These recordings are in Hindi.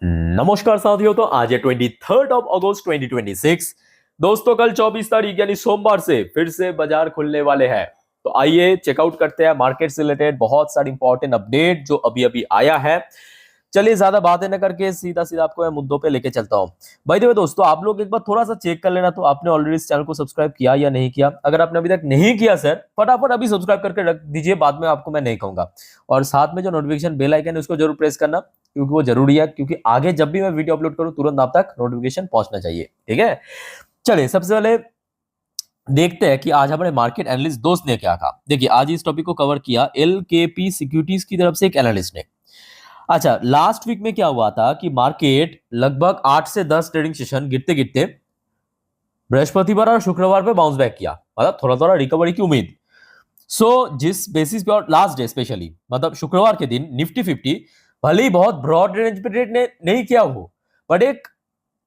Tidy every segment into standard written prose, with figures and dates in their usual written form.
नमस्कार साथियों। तो आज है 23 अगस्त 2026। दोस्तों कल 24 तारीख यानी सोमवार से फिर से बाजार खुलने वाले हैं। तो आइए चेकआउट करते हैं मार्केट से रिलेटेड बहुत सारी इंपॉर्टेंट अपडेट जो अभी अभी आया है। चलिए ज्यादा बातें न करके सीधा सीधा आपको मैं मुद्दों पे लेके चलता हूँ। बाय द वे दोस्तों, आप लोग एक बार थोड़ा सा चेक कर लेना, तो आपने ऑलरेडी इस चैनल को सब्सक्राइब किया या नहीं किया। अगर आपने अभी तक नहीं किया सर, फटाफट अभी सब्सक्राइब करके रख दीजिए, बाद में आपको मैं नहीं कहूंगा। और साथ में जो नोटिफिकेशन बेल आइकन है उसको जरूर प्रेस करना, क्योंकि वो जरूरी है, क्योंकि आगे जब भी मैं वीडियो अपलोड करूं तुरंत आप तक नोटिफिकेशन पहुंचना चाहिए। ठीक है, चलिए सबसे पहले देखते हैं कि आज हमारे मार्केट एनालिस्ट दोस्त ने क्या कहा। देखिए आज इस टॉपिक को कवर किया एलकेपी सिक्योरिटीज की तरफ से एक एनालिस्ट ने। अच्छा, लास्ट वीक में क्या हुआ था कि मार्केट लगभग 8 से 10 ट्रेडिंग सेशन गिरते गिरते बृहस्पतिवार और शुक्रवार पे बाउंस बैक किया, मतलब थोड़ा थोड़ा रिकवरी की उम्मीद। जिस बेसिस पे, और लास्ट डे स्पेशली मतलब शुक्रवार के दिन निफ्टी 50 भले ही बहुत ब्रॉड रेंज पे ट्रेड ने नहीं किया हो, बट एक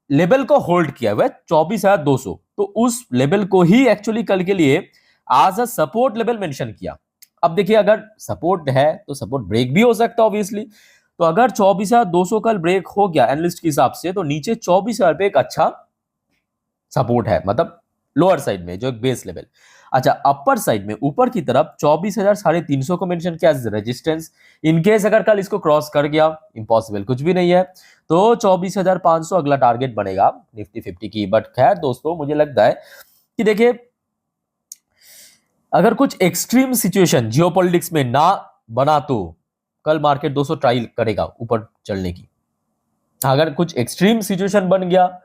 लेवल को होल्ड किया हुआ है 24,200। तो उस लेवल को ही एक्चुअली कल के लिए आज अ सपोर्ट लेवल मेंशन किया। अब देखिए अगर सपोर्ट है तो सपोर्ट ब्रेक भी हो सकता है ऑब्वियसली। तो अगर 24,200 कल ब्रेक हो गया एनालिस्ट के हिसाब से, तो नीचे 24,000 पे एक अच्छा सपोर्ट है, मतलब लोअर साइड में जो एक बेस लेवल। अच्छा, अपर साइड में ऊपर की तरफ 24,350 को मेंशन किया एज रेजिस्टेंस। इनकेस अगर कल इसको क्रॉस कर गया, इम्पॉसिबल कुछ भी नहीं है, तो 24,500 अगला टारगेट बनेगा निफ्टी 50 की। बट खैर दोस्तों, मुझे लगता है कि देखिए अगर कुछ एक्सट्रीम सिचुएशन जियोपॉलिटिक्स में ना बना तो कल मार्केट 200 ट्राई करेगा ऊपर चलने की। अगर कुछ एक्सट्रीम सिचुएशन बन गया,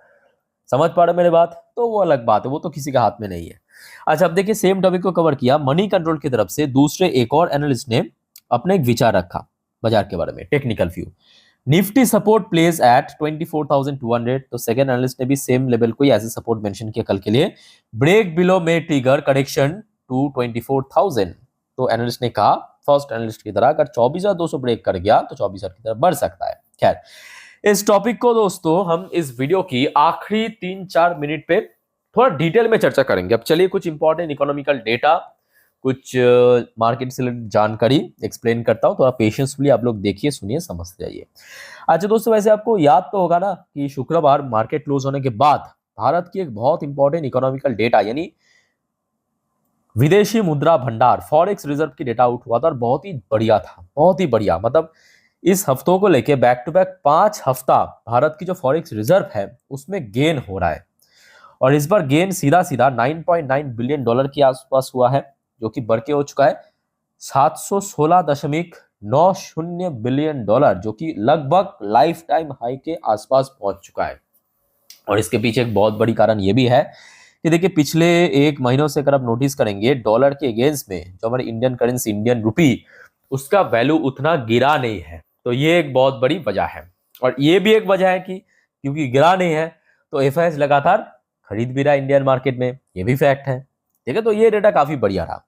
समझ पा रहे मेरे बात, तो वो अलग बात है, वो तो किसी के हाथ में नहीं है। अच्छा, अब देखिए सेम टॉपिक को कवर किया मनी कंट्रोल की तरफ से दूसरे एक और एनालिस्ट ने अपने एक विचार रखा बाजार के बारे में, technical view. Nifty support place at 24,200। तो सेकंड एनालिस्ट ने भी सेम लेवल को ही एज ए सपोर्ट मेंशन किया कल के लिए। ब्रेक बिलो में ट्रिगर करेक्शन टू 24,000। तो एनालिस्ट ने कहा फर्स्ट एनालिस्ट की तरह अगर 24,200 ब्रेक कर गया तो 24,000 की तरफ बढ़ सकता है। खैर, इस टॉपिक को दोस्तों हम इस वीडियो की आखिरी 3-4 मिनट पे थोड़ा डिटेल में चर्चा करेंगे। अब चलिए कुछ इंपॉर्टेंट इकोनॉमिकल डेटा, कुछ मार्केट से रिलेटेड जानकारी एक्सप्लेन करता हूं। थोड़ा पेशेंसफुली आप लोग देखिए, सुनिए, समझते जाइए। अच्छा दोस्तों, वैसे आपको याद तो होगा ना कि शुक्रवार मार्केट क्लोज होने के बाद भारत की एक बहुत इंपॉर्टेंट इकोनॉमिकल डेटा यानी विदेशी मुद्रा भंडार फॉरेक्स रिजर्व की डेटा आउट हुआ था, और बहुत ही बढ़िया था, बहुत ही बढ़िया। मतलब इस हफ्तों को लेके बैक टू बैक 5 हफ्ता भारत की जो फॉरेक्स रिजर्व है उसमें गेन हो रहा है। और इस बार गेन सीधा सीधा 9.9 बिलियन डॉलर के आसपास हुआ है, जो कि बढ़ के हो चुका है 716.90 बिलियन डॉलर, जो कि लगभग लाइफ टाइम हाई के आसपास पहुंच चुका है। और इसके पीछे एक बहुत बड़ी कारण यह भी है कि देखिए पिछले एक महीनों से अगर आप नोटिस करेंगे डॉलर के अगेंस्ट में जो हमारी इंडियन करेंसी इंडियन रुपी, उसका वैल्यू उतना गिरा नहीं है। तो ये एक बहुत बड़ी वजह है। और ये भी एक वजह है कि क्योंकि गिरा नहीं है तो एफआईएस लगातार खरीद भी रहा है इंडियन मार्केट में, ये भी फैक्ट है। ठीक है, तो ये डेटा काफी बढ़िया रहा।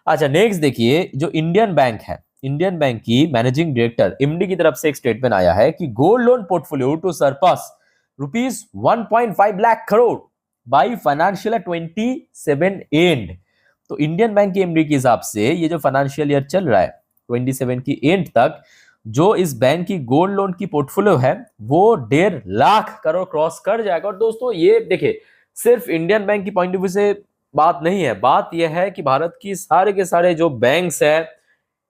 अच्छा, नेक्स्ट देखिए जो इंडियन बैंक है, इंडियन बैंक की मैनेजिंग डायरेक्टर एमडी की तरफ से एक स्टेटमेंट आया है कि gold loan portfolio to surpass rupees 1.5 lakh crore by financial 27 end. तो इंडियन बैंक के एमडी के हिसाब से ये जो फाइनेंशियल ईयर चल रहा है 27 की एंड तक जो इस बैंक की गोल्ड लोन की पोर्टफोलियो है वो 1.5 लाख करोड़ क्रॉस कर जाएगा। और दोस्तों ये देखिए सिर्फ इंडियन बैंक की पॉइंट ऑफ व्यू से बात नहीं है, बात यह है कि भारत की सारे के सारे जो बैंक्स है,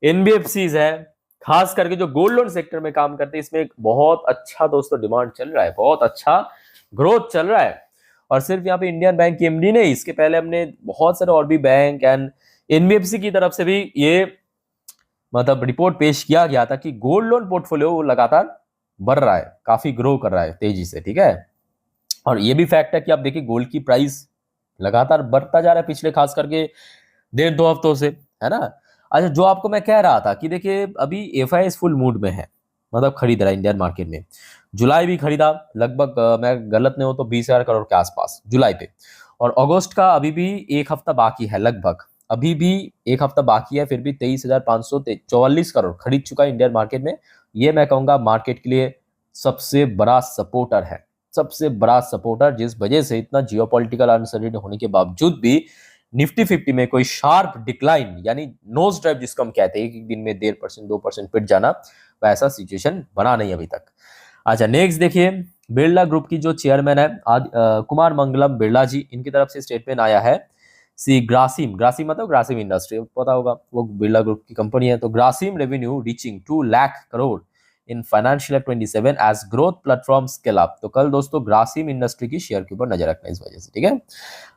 एनबीएफसीज है, खास करके जो गोल्ड लोन सेक्टर में काम करते हैं, इसमें एक बहुत अच्छा दोस्तों डिमांड चल रहा है, बहुत अच्छा ग्रोथ चल रहा है। और सिर्फ यहाँ पे इंडियन बैंक की एमडी नहीं, इसके पहले हमने बहुत सारे और भी बैंक एंड एनबीएफसी की तरफ से भी ये मतलब रिपोर्ट पेश किया गया था कि गोल्ड लोन पोर्टफोलियो लगातार बढ़ रहा है, काफी ग्रो कर रहा है तेजी से। ठीक है, और ये भी फैक्ट है कि आप देखिए गोल्ड की प्राइस लगातार बढ़ता जा रहा है पिछले खास करके 1.5-2 हफ्तों से, है ना। अच्छा, जो आपको मैं कह रहा था कि देखिए अभी एफआईएस फुल मूड में है, मतलब खरीद रहा है इंडियन मार्केट में। जुलाई भी खरीदा लगभग मैं गलत नहीं हो तो 20,000 करोड़ के आसपास जुलाई पे। और अगस्त का अभी भी एक हफ्ता बाकी है, लगभग अभी भी एक हफ्ता बाकी है, फिर भी 23,544 करोड़ खरीद चुका है इंडियन मार्केट में। ये मैं कहूंगा मार्केट के लिए सबसे बड़ा सपोर्टर है, सबसे बड़ा सपोर्टर, जिस वजह से इतना जियोपॉलिटिकल अनसर्टेनिटी होने के बावजूद भी निफ्टी 50 में कोई शार्प डिक्लाइन यानी नोज ड्राइव जिसको हम कहते हैं, एक दिन में 1.5% 2% पिट जाना, वैसा सिचुएशन बना नहीं अभी तक। अच्छा नेक्स्ट देखिए, बिरला ग्रुप की जो चेयरमैन है कुमार मंगलम बिरला जी, इनकी तरफ से स्टेटमेंट आया है। सी ग्रासिम, ग्रासिम मतलब ग्रासिम इंडस्ट्री, पता होगा वो बिरला ग्रुप की कंपनी है। तो Grasim revenue reaching 2 lakh crore in financial 27 as growth platform scale up. तो कल दोस्तों ग्रासिम इंडस्ट्री की शेयर के ऊपर नजर रखना इस वजह से, ठीक है।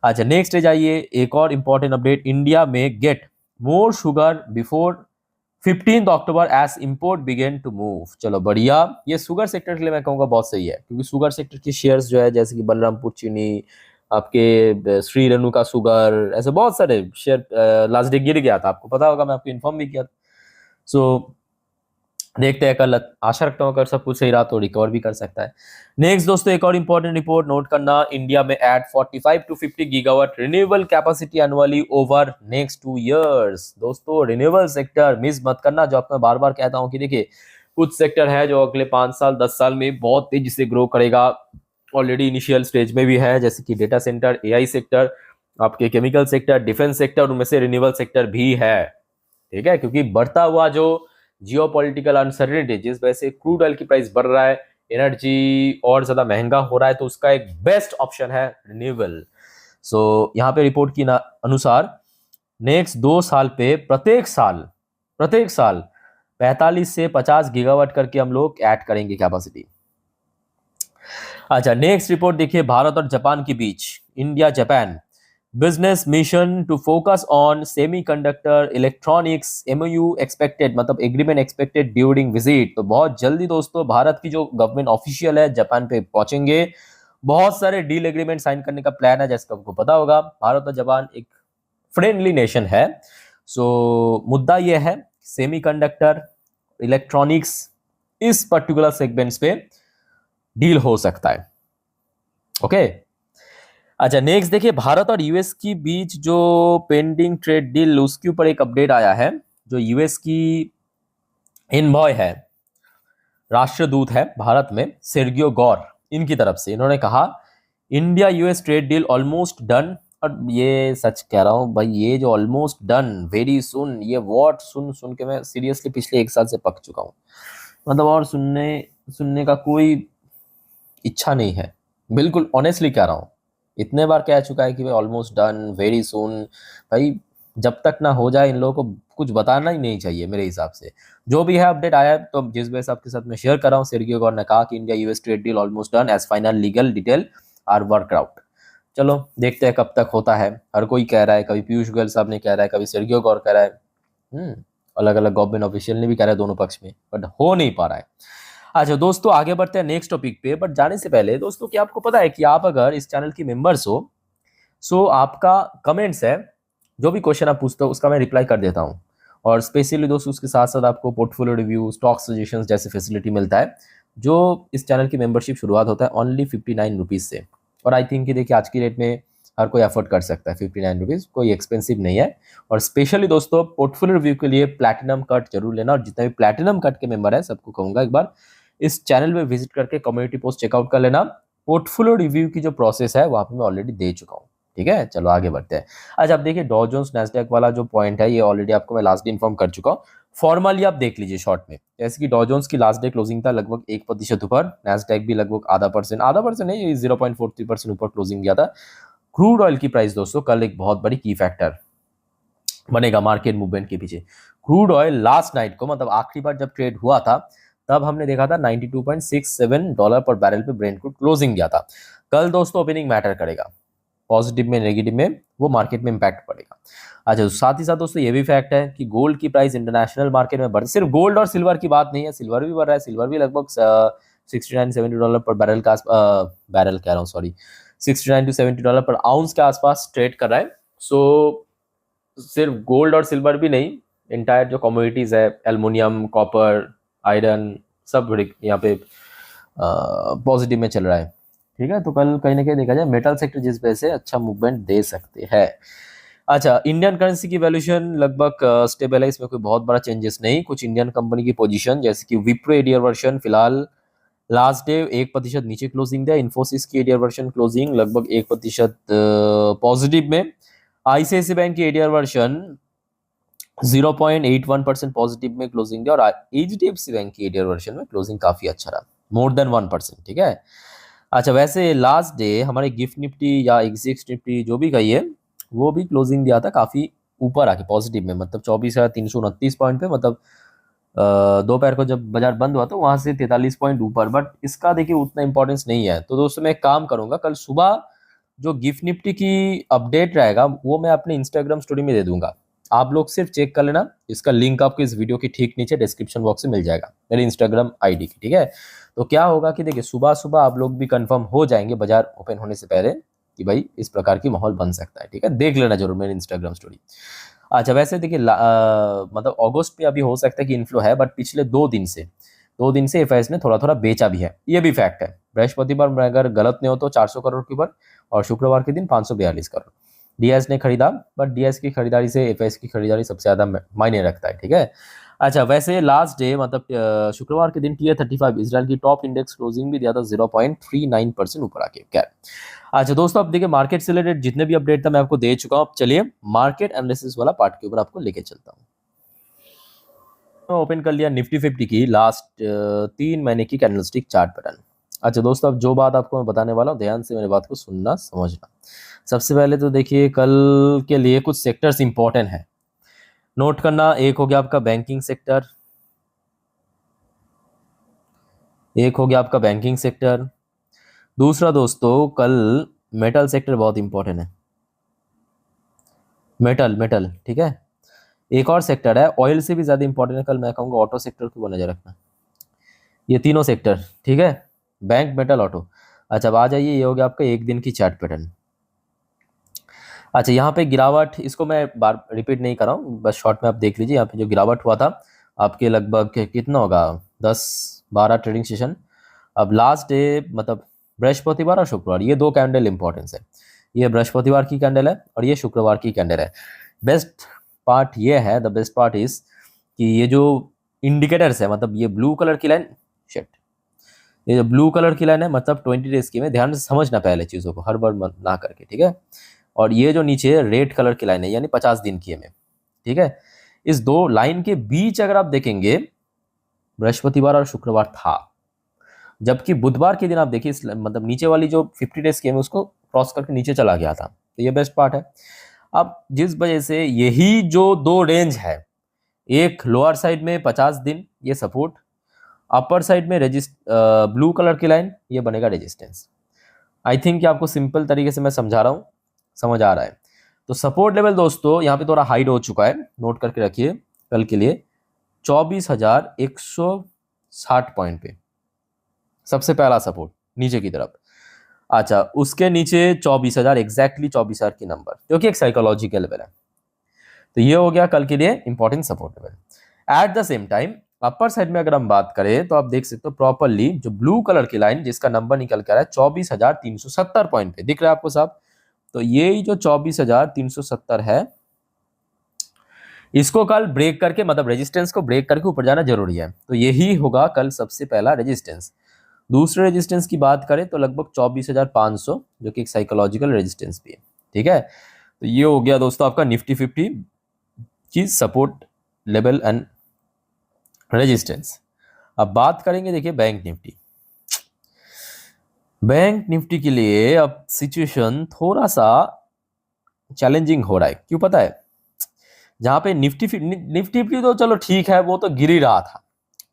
अच्छा नेक्स्ट है जाइए, एक और इंपॉर्टेंट अपडेट, इंडिया में get more sugar before 15 October as import begin to move. चलो बढ़िया, ये शुगर सेक्टर के लिए मैं कहूँगा बहुत सही है, क्योंकि शुगर सेक्टर की शेयर्स जो है जैसे कि बलरामपुर चीनी, आपके श्री रेणुका शुगर, ऐसे बहुत सारे शेयर लास्ट डे गिर गया था, आपको पता होगा, मैं आपको इन्फॉर्म भी किया था। सो देखते हैं कल, आशा रखता हूँ अगर सब कुछ सही रहा तो रिकवर भी कर सकता है। नेक्स्ट दोस्तों एक और इंपॉर्टेंट रिपोर्ट नोट करना, इंडिया में add 45 to 50 gigawatt renewable capacity annually over next 2 years। दोस्तों रिन्यूएबल सेक्टर मिस मत करना, जो आपको मैं बार बार कहता हूँ कि देखिए कुछ सेक्टर है जो अगले 5 साल 10 साल में बहुत तेजी से ग्रो करेगा, ऑलरेडी इनिशियल स्टेज में भी है, जैसे कि डेटा सेंटर, एआई सेक्टर, आपके केमिकल सेक्टर, डिफेंस सेक्टर, उनमें से रिन्यूएबल सेक्टर भी है, ठीक है। क्योंकि बढ़ता हुआ जो जियोपॉलिटिकल अनसर्टेनिटी, जिस वजह से क्रूड ऑयल की प्राइस बढ़ रहा है, एनर्जी और ज्यादा महंगा हो रहा है, तो उसका एक बेस्ट ऑप्शन है रिन्यूएबल। सो यहाँ पे रिपोर्ट की अनुसार नेक्स्ट 2 साल पे प्रत्येक साल 45 से 50 गीगावाट करके हम लोग ऐड करेंगे कैपेसिटी। अच्छा नेक्स्ट रिपोर्ट देखिए, भारत और जापान के बीच, India Japan business mission to focus on semiconductor electronics, MoU expected, मतलब एग्रीमेंट एक्सपेक्टेड ड्यूरिंग विजिट। तो बहुत जल्दी दोस्तों भारत की जो गवर्नमेंट ऑफिशियल है जापान पे पहुंचेंगे, बहुत सारे डील एग्रीमेंट साइन करने का प्लान है, जैसे आपको पता होगा भारत और जापान एक फ्रेंडली नेशन है। सो मुद्दा यह है सेमीकंडक्टर इलेक्ट्रॉनिक्स, इस पर्टिकुलर सेगमेंट्स पे डील हो सकता है, ओके। अच्छा नेक्स्ट देखिए, भारत और यूएस की बीच जो पेंडिंग ट्रेड डील, उसके ऊपर एक अपडेट आया है। जो यूएस की इनवॉय है, राष्ट्रदूत है भारत में, सेर्गियो गौर, इनकी तरफ से इन्होंने कहा India US trade deal almost done. और ये सच कह रहा हूं भाई, ये जो ऑलमोस्ट डन वेरी सुन, ये वर्ड सुन सुन के मैं सीरियसली पिछले 1 साल से पक चुका हूं, मतलब और सुनने सुनने का कोई इच्छा नहीं है, बिल्कुल ऑनेस्टली कह रहा हूं। इतने बार कह चुका है कि भाई ऑलमोस्ट डन वेरी सून, भाई जब तक ना हो जाए इन लोगों को कुछ बताना ही नहीं चाहिए मेरे हिसाब से। जो भी है अपडेट आया है, तो जिस वजह से आपके साथ मैं शेयर कर रहा हूँ, सेर्गियो गौर ने कहा कि India US trade deal almost done as final legal detail are work out. चलो देखते हैं कब तक होता है, हर कोई कह रहा है, कभी पीयूष गोयल साहब ने कह रहा है, कभी सेर्गियो गौर कह रहा है, अलग अलग गवर्नमेंट ऑफिशियल ने भी कह रहा है, दोनों पक्ष में, बट हो नहीं पा रहा है। अच्छा दोस्तों आगे बढ़ते हैं नेक्स्ट टॉपिक पे, बट जाने से पहले दोस्तों क्या आपको पता है कि आप अगर इस चैनल की मेंबर्स हो, सो आपका कमेंट्स है, जो भी क्वेश्चन आप पूछते हो उसका मैं रिप्लाई कर देता हूँ। और स्पेशली दोस्तों उसके साथ साथ आपको पोर्टफोलियो रिव्यू, स्टॉक सजेशंस जैसे फैसिलिटी मिलता है, जो इस चैनल की मेंबरशिप शुरुआत होता है ओनली 59 रुपीज़ से। और आई थिंक कि देखिए आज की डेट में हर कोई अफोर्ड कर सकता है, 59 रुपीज़ कोई एक्सपेंसिव नहीं है। और स्पेशली दोस्तों पोर्टफोलियो रिव्यू के लिए प्लैटिनम कट जरूर लेना, और जितने भी प्लैटिनम कट के मेंबर है सबको कहूँगा एक बार इस चैनल में विजिट करके कम्युनिटी पोस्ट चेकआउट कर लेना। पोर्टफोलियो रिव्यू की जो प्रोसेस है वहां पे मैं ऑलरेडी दे चुका हूँ, ठीक है। चलो आगे बढ़ते हैं। अच्छा आप देखिए डॉ जोन्स नैस्डैक वाला जो पॉइंट है, ये ऑलरेडी आपको मैं लास्ट डे इन्फॉर्म कर चुका हूँ। फॉर्मली आप देख लीजिए शॉर्ट में, जैसे कि डॉ जोन्स की लास्ट डे क्लोजिंग था लगभग 1% ऊपर, नैस्डैक भी लगभग आधा परसेंट नहीं, 0.43% ऊपर क्लोजिंग दिया था। क्रूड ऑयल की प्राइस दोस्तों कल एक बहुत बड़ी की फैक्टर बनेगा मार्केट मूवमेंट के पीछे। क्रूड ऑयल लास्ट नाइट को, मतलब आखिरी बार जब ट्रेड हुआ था तब हमने देखा था $92.67 पर बैरल पे ब्रेंट क्रूड क्लोजिंग दिया था। कल दोस्तों ओपनिंग मैटर करेगा, पॉजिटिव में नेगेटिव में वो मार्केट में इंपैक्ट पड़ेगा। अच्छा साथ ही साथ दोस्तों ये भी फैक्ट है कि गोल्ड की प्राइस इंटरनेशनल मार्केट में बढ़, सिर्फ गोल्ड और सिल्वर की बात नहीं है, सिल्वर भी बढ़ रहा है, सिल्वर भी लगभग $69-70 पर बैरल का बैरल कह रहा हूँ सॉरी, $69 to $70 पर आउंस के आसपास ट्रेड कर रहा है। सो सिर्फ गोल्ड और सिल्वर भी नहीं, इंटायर जो कमोडिटीज है, एल्युमिनियम, कॉपर, आयरन, सब यहाँ पे पॉजिटिव में चल रहा है, ठीक है। तो कल कहीं ना कहीं देखा जाए मेटल सेक्टर जिस वजह से अच्छा मूवमेंट दे सकते हैं। अच्छा इंडियन करेंसी की वैल्यूएशन लगभग स्टेबल है, इसमें कोई बहुत बड़ा चेंजेस नहीं। कुछ इंडियन कंपनी की पोजीशन जैसे कि विप्रो एडीआर वर्जन फिलहाल लास्ट डे 1% नीचे क्लोजिंग दिया, इन्फोसिस की एडीआर वर्जन क्लोजिंग लगभग 1% पॉजिटिव में, आईसीआईसी बैंक की एडीआर वर्जन 0.81% पॉजिटिव में क्लोजिंग दिया, और एचडीएफसी बैंक की एडीआर वर्जन में क्लोजिंग काफी अच्छा रहा, मोर देन 1%, ठीक है। अच्छा, वैसे लास्ट डे हमारे गिफ्ट निफ्टी या एग्जिक्स निफ्टी जो भी कहिए, वो भी क्लोजिंग दिया था काफ़ी ऊपर आके पॉजिटिव में, मतलब 24,329 पॉइंट पे, मतलब दोपहर को जब बाजार बंद हुआ तो वहां से 43 पॉइंट ऊपर। बट इसका देखिए उतना इंपॉर्टेंस नहीं है। तो दोस्तों मैं एक काम करूंगा, कल सुबह जो गिफ्ट निफ्टी की अपडेट रहेगा वो मैं अपने इंस्टाग्राम स्टोरी में दे दूंगा। आप लोग सिर्फ चेक कर लेना, इसका लिंक आपको इस वीडियो के ठीक नीचे डिस्क्रिप्शन बॉक्स में मिल जाएगा, मेरे इंस्टाग्राम आईडी की, ठीक है। तो क्या होगा कि देखिए सुबह सुबह आप लोग भी कंफर्म हो जाएंगे बाजार ओपन होने से पहले कि भाई इस प्रकार की माहौल बन सकता है, ठीक है। देख लेना जरूर मेरे इंस्टाग्राम स्टोरी। अच्छा, वैसे देखिए मतलब अगस्त पे अभी हो सकता है कि इन्फ्लो है, बट पिछले 2 दिन से एफआईएस ने थोड़ा थोड़ा बेचा भी है, ये भी फैक्ट है। बृहस्पतिवार में अगर गलत नहीं हो तो 400 करोड़ के ऊपर, और शुक्रवार के दिन 542 करोड़ डीएस ने खरीदा। बट डीएस की खरीदारी से एफआईएस की खरीदारी सबसे ज्यादा मायने रखता है, ठीक है। अच्छा, वैसे लास्ट डे मतलब शुक्रवार के दिन TA35 इसराइल की टॉप इंडेक्स क्लोजिंग भी दिया था 0.39% ऊपर आके, क्या। अच्छा दोस्तों, अब देखिए मार्केट से रिलेटेड जितने भी अपडेट था मैं आपको दे चुका हूँ। अब चलिए मार्केट एनालिसिस वाला पार्ट के ऊपर आपको लेके चलता हूँ। तो ओपन कर लिया निफ्टी 50 की लास्ट 3 महीने की कैंडलस्टिक चार्ट पैटर्न। अच्छा दोस्तों, अब जो बात आपको मैं बताने वाला हूँ ध्यान से मेरी बात को सुनना समझना। सबसे पहले तो देखिए कल के लिए कुछ सेक्टर्स इंपॉर्टेंट हैं, नोट करना। एक हो गया आपका बैंकिंग सेक्टर, दूसरा दोस्तों कल मेटल सेक्टर बहुत इंपॉर्टेंट है, मेटल, ठीक है। एक और सेक्टर है ऑयल से भी ज्यादा इंपॉर्टेंट है कल, मैं कहूँगा ऑटो सेक्टर को नजर रखना। ये तीनों सेक्टर, ठीक है, बैंक, मेटल, ऑटो। अच्छा, अब आ जाइए, ये हो गया आपका एक दिन की चार्ट पैटर्न। अच्छा, यहाँ पे गिरावट, इसको मैं बार रिपीट नहीं कर रहा हूँ, बस शॉर्ट में आप देख लीजिए। यहाँ पे जो गिरावट हुआ था आपके लगभग कितना होगा, 10-12 ट्रेडिंग सेशन। अब लास्ट डे मतलब बृहस्पतिवार और शुक्रवार, ये 2 कैंडल इंपॉर्टेंस है। ये बृहस्पतिवार की कैंडल है और ये शुक्रवार की कैंडल है। बेस्ट पार्ट ये है, द बेस्ट पार्ट इज कि ये जो इंडिकेटर्स है, मतलब ये ब्लू कलर की लाइन, शिट, ये जो ब्लू कलर की लाइन है मतलब 20 डेज की, में ध्यान से समझना पहले चीज़ों को, हर बार ना करके, ठीक है। और ये जो नीचे रेड कलर की लाइन है यानी 50 दिन की है में, ठीक है। इस दो लाइन के बीच अगर आप देखेंगे बृहस्पतिवार और शुक्रवार था, जबकि बुधवार के दिन आप देखिए मतलब नीचे वाली जो 50 डेज की है उसको क्रॉस करके नीचे चला गया था। तो ये बेस्ट पार्ट है। अब जिस वजह से यही जो दो रेंज है, एक लोअर साइड में 50 दिन ये सपोर्ट, अपर साइड में ब्लू कलर की लाइन ये बनेगा रेजिस्टेंस। आई थिंक कि आपको सिंपल तरीके से मैं समझा रहा हूँ, समझ आ रहा है। तो सपोर्ट लेवल दोस्तों यहाँ पे थोड़ा हाइड हो चुका है, नोट करके रखिए कल के लिए 24,160 पॉइंट पे सबसे पहला सपोर्ट नीचे की तरफ। अच्छा, उसके नीचे 24,000, एग्जैक्टली 24,000 की नंबर, जो कि एक साइकोलॉजिकल लेवल है। तो ये हो गया कल के लिए important support level. At the same time upper side में अगर हम बात करें तो आप देख सकते हो प्रॉपरली जो ब्लू कलर की लाइन जिसका नंबर निकल कर रहा है 24,370 पॉइंट पे, दिख रहा है आपको साहब। तो ये जो 24,370 है, इसको कल ब्रेक करके मतलब रेजिस्टेंस को ब्रेक करके ऊपर जाना जरूरी है। तो यही होगा कल सबसे पहला रेजिस्टेंस। दूसरे रेजिस्टेंस की बात करें तो लगभग 24,500, जो कि एक साइकोलॉजिकल रेजिस्टेंस भी है, ठीक है। तो ये हो गया दोस्तों आपका निफ्टी 50 की सपोर्ट लेवल एंड रेजिस्टेंस। अब बात करेंगे देखिए बैंक निफ्टी के लिए अब सिचुएशन थोड़ा सा चैलेंजिंग हो रहा है। क्यों पता है? जहां पे निफ्टी 50 तो चलो ठीक है, वो तो गिर ही रहा था।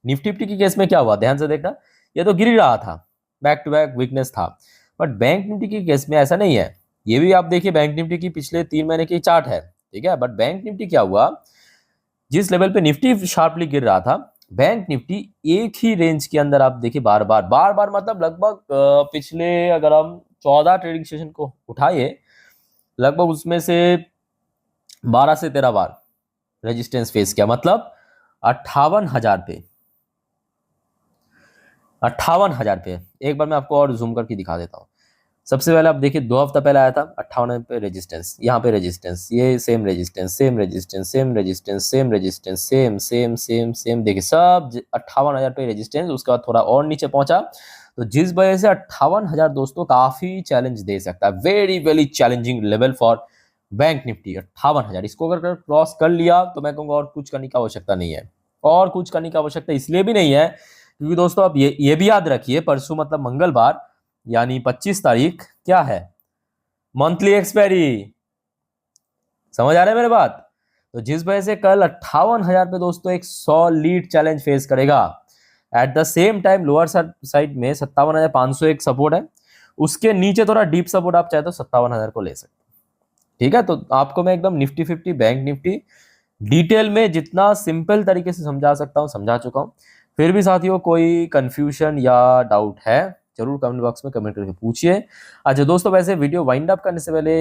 निफ्टी 50 की केस में क्या हुआ ध्यान से देखना, ये तो गिर ही रहा था, बैक टू बैक वीकनेस था। बट बैंक निफ्टी की केस में ऐसा नहीं है। ये भी आप देखिए बैंक निफ्टी की पिछले 3 महीने की चार्ट है, ठीक है। बट बैंक निफ्टी क्या हुआ, जिस लेवल पे निफ्टी शार्पली गिर रहा था, बैंक निफ्टी एक ही रेंज के अंदर आप देखिए बार बार मतलब लगभग पिछले अगर हम 14 ट्रेडिंग सेशन को उठाइए, लगभग उसमें से 12 से 13 बार रेजिस्टेंस फेस किया, मतलब 58,000 पे, 58,000 पे। एक बार मैं आपको और जूम करके दिखा देता हूँ। सबसे पहले आप देखिए 2 हफ्ता पहले आया था 58 पे रेजिस्टेंस, यहाँ पे रेजिस्टेंस, ये same resistance, same resistance, same resistance, same resistance, same same same same, देखिए सब 58,000 पे रेजिस्टेंस। उसके बाद थोड़ा और नीचे पहुंचा, तो जिस वजह से 58,000 दोस्तों काफी चैलेंज दे सकता है, very very challenging level for bank Nifty. 58,000 इसको अगर क्रॉस कर लिया तो मैं कहूँगा और कुछ करने की आवश्यकता नहीं है, और कुछ करने की आवश्यकता इसलिए भी नहीं है क्योंकि दोस्तों आप ये भी याद रखिए, परसों मतलब मंगलवार यानी 25 तारीख क्या है, मंथली एक्सपायरी। समझ आ रहा है मेरे बात? तो जिस वजह से कल 58,000 पे दोस्तों एक सॉलिड चैलेंज फेस करेगा। At the same time lower side में 57,500 एक सपोर्ट है, उसके नीचे थोड़ा डीप सपोर्ट आप चाहे तो 57,000 को ले सकते हैं। ठीक है, तो आपको मैं एकदम निफ्टी 50 बैंक निफ्टी डिटेल में जितना सिंपल तरीके से समझा सकता हूं समझा चुका हूं। फिर भी साथियों कोई कंफ्यूजन या डाउट है जरूर कमेंट बॉक्स में कमेंट करके पूछिए। अच्छा दोस्तों, वैसे वीडियो वाइंड अप करने से पहले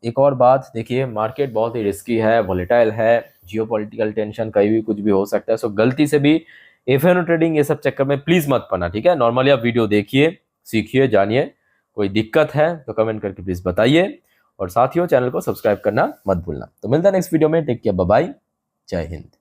एक और बात देखिए, मार्केट बहुत ही रिस्की है, वॉलेटाइल है, जियोपॉलिटिकल टेंशन, कहीं भी कुछ भी हो सकता है। सो गलती से भी एफएनओ ट्रेडिंग ये सब चक्कर में प्लीज मत पड़ना। ठीक है, नॉर्मली आप वीडियो देखिए, सीखिए, जानिए। कोई दिक्कत है तो कमेंट करके प्लीज बताइए, और साथियों चैनल को सब्सक्राइब करना मत भूलना। तो मिलता है नेक्स्ट वीडियो में। टेक केयर, बाय बाय, जय हिंद।